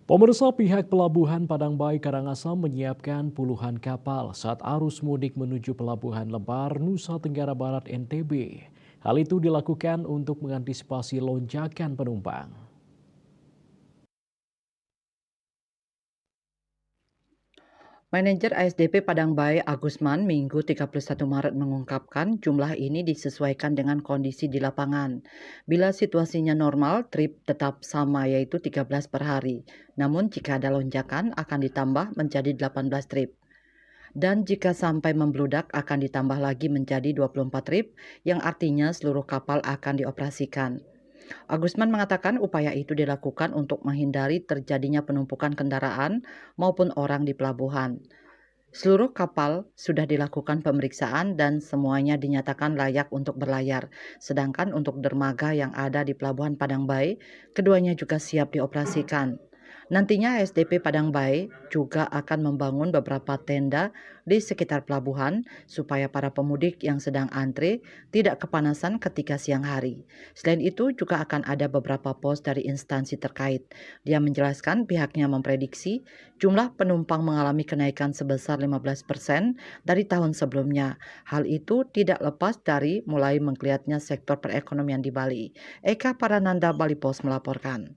Pemirsa, pihak Pelabuhan Padangbayi Karangasem menyiapkan puluhan kapal saat arus mudik menuju Pelabuhan Lembar, Nusa Tenggara Barat (NTB). Hal itu dilakukan untuk mengantisipasi lonjakan penumpang. Manajer ASDP Padangbayi Agusman Minggu 31 Maret mengungkapkan jumlah ini disesuaikan dengan kondisi di lapangan. Bila situasinya normal, trip tetap sama yaitu 13 per hari. Namun jika ada lonjakan akan ditambah menjadi 18 trip. Dan jika sampai membludak akan ditambah lagi menjadi 24 trip yang artinya seluruh kapal akan dioperasikan. Agusman mengatakan upaya itu dilakukan untuk menghindari terjadinya penumpukan kendaraan maupun orang di pelabuhan. Seluruh kapal sudah dilakukan pemeriksaan dan semuanya dinyatakan layak untuk berlayar. Sedangkan untuk dermaga yang ada di Pelabuhan Padangbayi, keduanya juga siap dioperasikan. Nantinya SDP Padangbayi juga akan membangun beberapa tenda di sekitar pelabuhan supaya para pemudik yang sedang antre tidak kepanasan ketika siang hari. Selain itu juga akan ada beberapa pos dari instansi terkait. Dia menjelaskan pihaknya memprediksi jumlah penumpang mengalami kenaikan sebesar 15% dari tahun sebelumnya. Hal itu tidak lepas dari mulai menggeliatnya sektor perekonomian di Bali. Eka Parananda, Bali Post melaporkan.